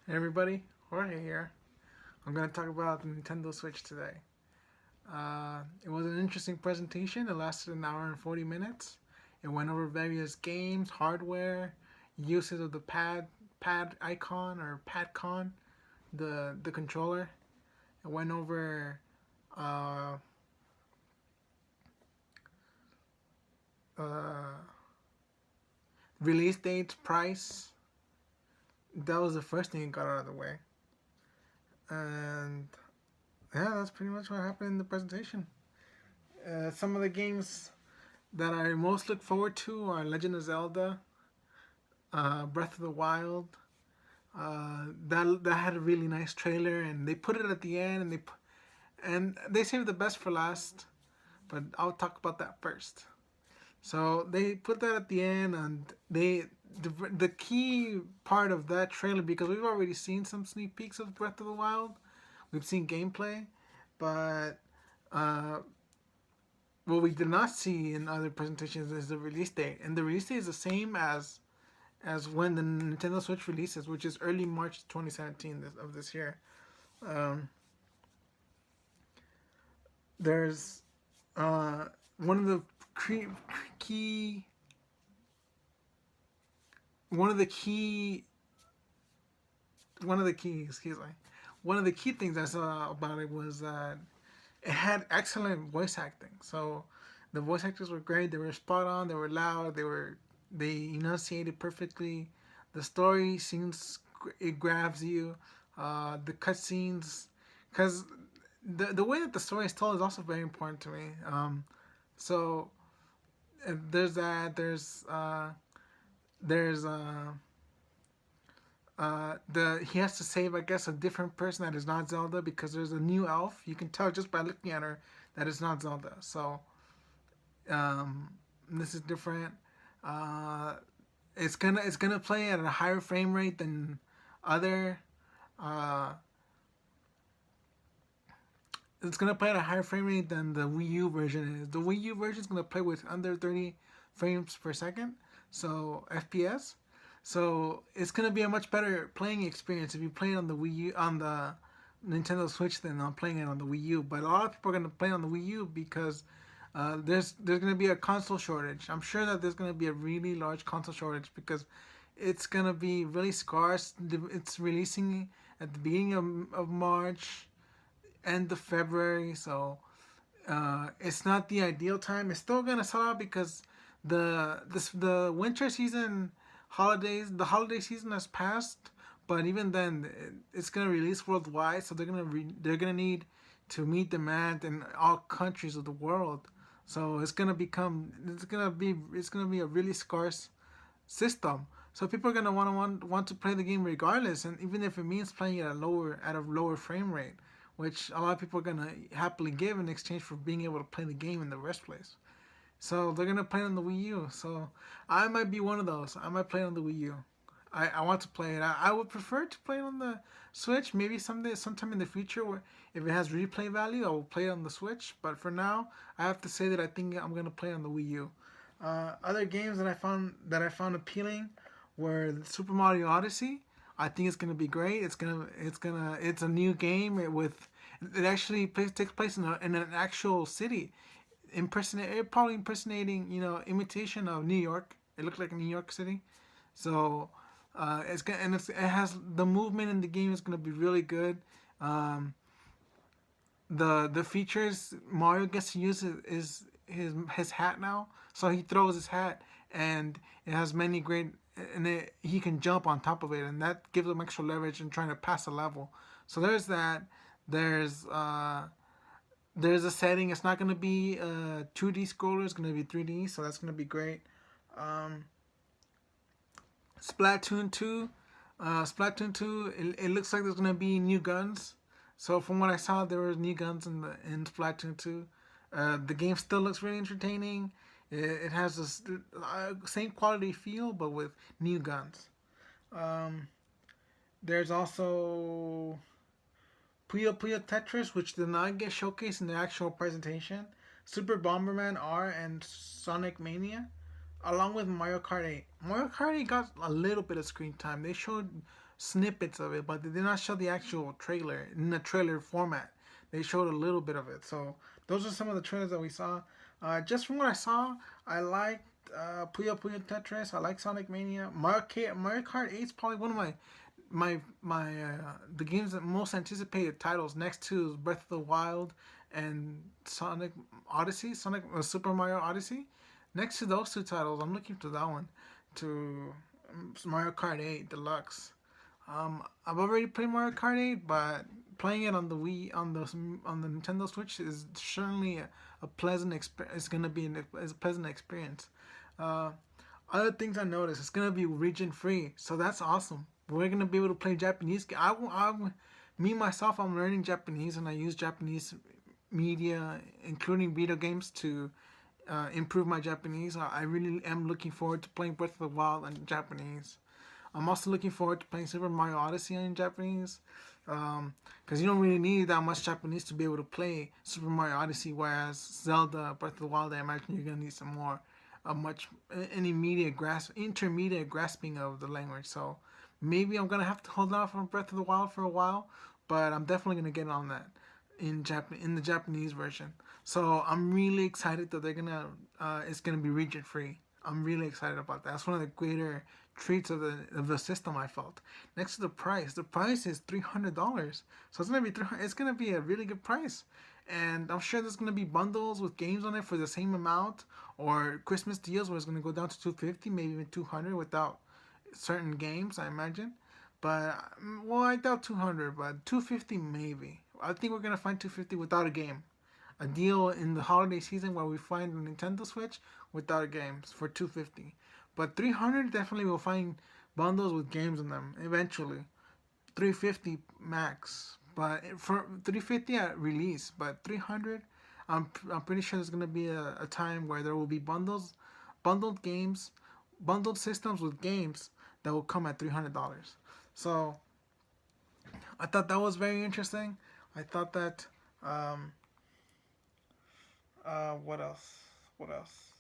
Hey everybody, Jorge here. I'm going to talk about the Nintendo Switch today. It was an interesting presentation. It lasted an hour and 40 minutes. It went over various games, hardware, uses of the pad icon or PadCon, the controller. It went over uh, uh, release dates, price. That was the first thing it got out of the way. And yeah, that's pretty much what happened in the presentation. Some of the games that I most look forward to are Legend of Zelda, Breath of the Wild. That had a really nice trailer, and they put it at the end, and they saved the best for last. But I'll talk about that first. So they put that at the end, and the key part of that trailer, because we've already seen some sneak peeks of Breath of the Wild, we've seen gameplay, but uh, what we did not see in other presentations is the release date, and the release date is the same as when the Nintendo Switch releases, which is early March 2017 of this year. Um, there's one of the key one of the key one of the key excuse me one of the key things I saw about it was that it had excellent voice acting. So the voice actors were great. They were spot on. They were loud. They enunciated perfectly. The story seems it grabs you. The cutscenes, because the way that the story is told is also very important to me. So there's that. There's the he has to save, I guess, a different person that is not Zelda, because there's a new elf. You can tell just by looking at her that it's not Zelda. So um, this is different. Uh, it's gonna play at a higher frame rate than other. Uh, it's gonna play at a higher frame rate than the Wii U version is. The Wii U version is gonna play with under 30 frames per second, so FPS. So it's gonna be a much better playing experience if you play it on the Wii U on the Nintendo Switch than on playing it on the Wii U. But a lot of people are gonna play on the Wii U because there's gonna be a console shortage. I'm sure that there's gonna be a really large console shortage because it's gonna be really scarce. It's releasing at the beginning of March, end of February, so it's not the ideal time. It's still gonna sell out because the winter season the holiday season has passed, but even then it's gonna release worldwide, so they're gonna need to meet demand in all countries of the world. So it's gonna be a really scarce system. So people are gonna want to play the game regardless, and even if it means playing it at a lower frame rate, which a lot of people are gonna happily give in exchange for being able to play the game in the first place. So they're gonna play it on the Wii U. So I might be one of those. I might play it on the Wii U. I want to play it. I would prefer to play it on the Switch. Maybe sometime in the future, where if it has replay value, I will play it on the Switch. But for now, I have to say that I think I'm gonna play it on the Wii U. Other games that I found appealing were Super Mario Odyssey. I think it's gonna be great. It's a new game it actually takes place in an actual city, probably impersonating, imitation of New York. It looked like New York City. So it has the movement in the game is gonna be really good. Um, the features Mario gets to use is his hat now. So he throws his hat, and it has many great, he can jump on top of it, and that gives him extra leverage in trying to pass a level. So there's that. There's uh, there's a setting. It's not gonna be a 2D scroller. It's gonna be 3D. So that's gonna be great. Um, Splatoon 2. Splatoon 2. It looks like there's gonna be new guns. So from what I saw, there were new guns in Splatoon 2. The game still looks really entertaining. It has this same quality feel, but with new guns. Um, there's also Puyo Puyo Tetris, which did not get showcased in the actual presentation. Super Bomberman R and Sonic Mania, along with Mario Kart 8. Mario Kart 8 got a little bit of screen time. They showed snippets of it, but they did not show the actual trailer in the trailer format. They showed a little bit of it. So those are some of the trailers that we saw. Just from what I saw, I liked Puyo Puyo Tetris. I like Sonic Mania. Mario Kart 8 is probably one of my the games that most anticipated titles next to Breath of the Wild and Sonic Odyssey, Sonic Super Mario Odyssey. Next to those two titles, I'm looking to that one, to Mario Kart 8 Deluxe. I've already played Mario Kart 8, but playing it on the Wii on the Nintendo Switch is certainly a pleasant experience. It's gonna be it's a pleasant experience. Uh, Other things I noticed, it's gonna be region free, so that's awesome. We're gonna be able to play Japanese. Me myself, I'm learning Japanese, and I use Japanese media, including video games, to improve my Japanese. I really am looking forward to playing Breath of the Wild in Japanese. I'm also looking forward to playing Super Mario Odyssey in Japanese, because you don't really need that much Japanese to be able to play Super Mario Odyssey. Whereas Zelda Breath of the Wild, I imagine you're gonna need some more, a much an immediate intermediate grasping of the language. So maybe I'm gonna have to hold off on Breath of the Wild for a while, but I'm definitely gonna get on that in the Japanese version. So I'm really excited that they're gonna it's gonna be region free. I'm really excited about that. That's one of the greater treats of the system I felt. Next to the price is $300. So it's gonna be it's gonna be a really good price, and I'm sure there's gonna be bundles with games on it for the same amount, or Christmas deals where it's gonna go down to 250, maybe even 200 without certain games. I imagine, but well, I doubt 200, but 250 maybe. I think we're gonna find 250 without a game. A deal in the holiday season where we find a Nintendo Switch without games for 250. But 300 definitely will find bundles with games in them eventually. 350 max. But for 350 at release, but 300, I'm pretty sure there's gonna be a time where there will be bundled games, bundled systems with games that will come at $300. So I thought that was very interesting. I thought that what else? What else?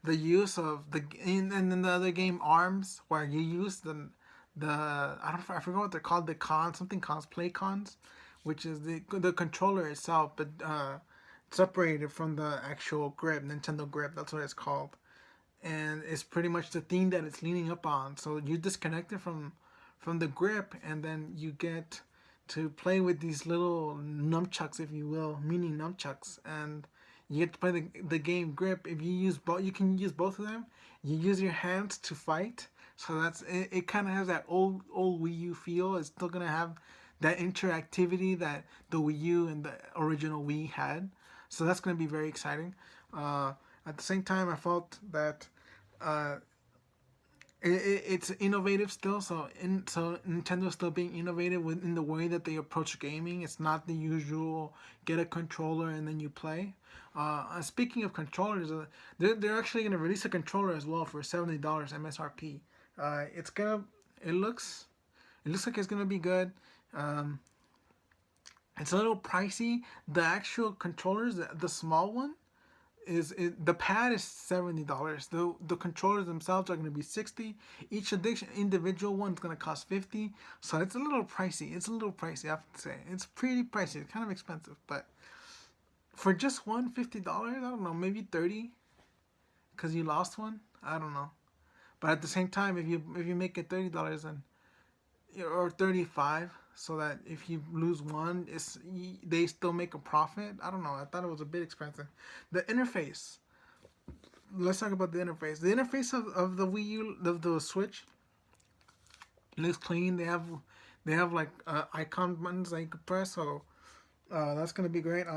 The use of in the other game Arms, where you use the I forgot what they're called, the cons, something cons, play cons, which is the controller itself, but separated from the actual grip, Nintendo grip. That's what it's called, and it's pretty much the thing that it's leaning up on. So you disconnect it from the grip, and then you get to play with these little nunchucks, if you will, mini nunchucks, and you get to play the game Grip. If you use both, you can use both of them. You use your hands to fight, so that's it. It kind of has that old Wii U feel. It's still gonna have that interactivity that the Wii U and the original Wii had. So that's gonna be very exciting. At the same time, I felt that uh, it's innovative still. So Nintendo's still being innovative within the way that they approach gaming. It's not the usual get a controller and then you play. Speaking of controllers, they're actually gonna release a controller as well for $70 MSRP. It's gonna it looks it looks like it's gonna be good. Um, it's a little pricey. The actual controllers, the small one, the pad is $70. The controllers themselves are going to be 60. Each addiction individual one is going to cost 50. So it's a little pricey. It's a little pricey, I have to say. It's pretty pricey. It's kind of expensive, but for just one $50, I don't know, maybe 30 because you lost one. I don't know. But at the same time, if you make it $30 and or 35, so that if you lose one, they still make a profit. I don't know. I thought it was a bit expensive. The interface. Let's talk about the interface. The interface of the Wii U, the Switch, looks clean. They have like icon buttons that you can press. So that's gonna be great.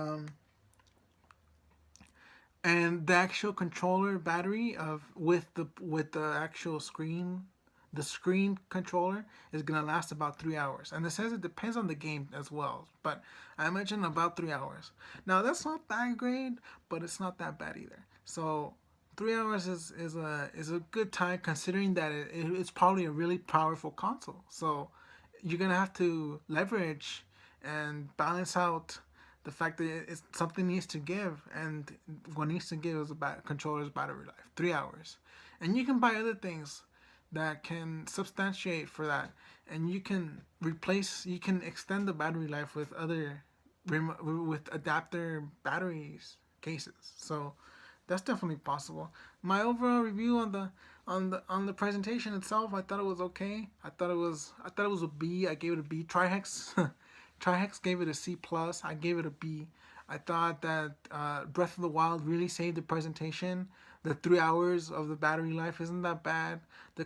And the actual controller battery of with the actual screen, the screen controller is gonna last about 3 hours, and it says it depends on the game as well, but I imagine about 3 hours. Now that's not that great, but it's not that bad either. So 3 hours is a good time considering that it's probably a really powerful console. So you're gonna have to leverage and balance out the fact that something needs to give, and what needs to give is about controller's battery life, 3 hours, and you can buy other things that can substantiate for that, and you can extend the battery life with other with adapter batteries cases. So that's definitely possible. My overall review on the presentation itself, I thought it was okay. I thought it was a B. I gave it a B. Trihex Trihex gave it a C plus. I gave it a B. I thought that Breath of the Wild really saved the presentation. The 3 hours of the battery life isn't that bad. The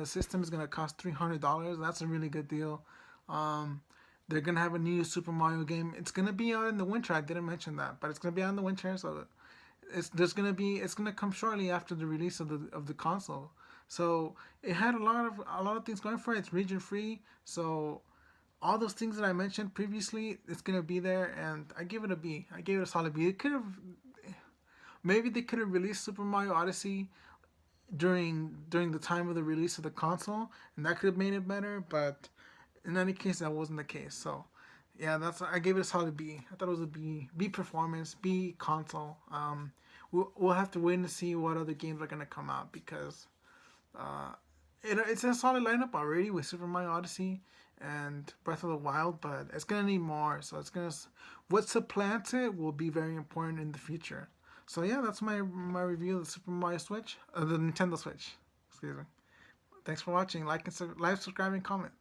system is gonna cost $300. That's a really good deal. Um, they're gonna have a new Super Mario game. It's gonna be out in the winter. I didn't mention that, but it's gonna be out in the winter. So it's gonna come shortly after the release of the console. So it had a lot of things going for it. It's region free. So all those things that I mentioned previously, it's gonna be there, and I give it a B. I gave it a solid B. It could have maybe they could have released Super Mario Odyssey during the time of the release of the console, and that could have made it better. But in any case, that wasn't the case. So yeah, that's I gave it a solid B. I thought it was a B. B performance, B console. We'll have to wait and see what other games are gonna come out because uh, it's a solid lineup already with Super Mario Odyssey and Breath of the Wild, but it's gonna need more. So it's gonna what supplants it will be very important in the future. So yeah, that's my review of the Super Mario Switch, the Nintendo Switch. Excuse me. Thanks for watching. Like, subscribe, and comment.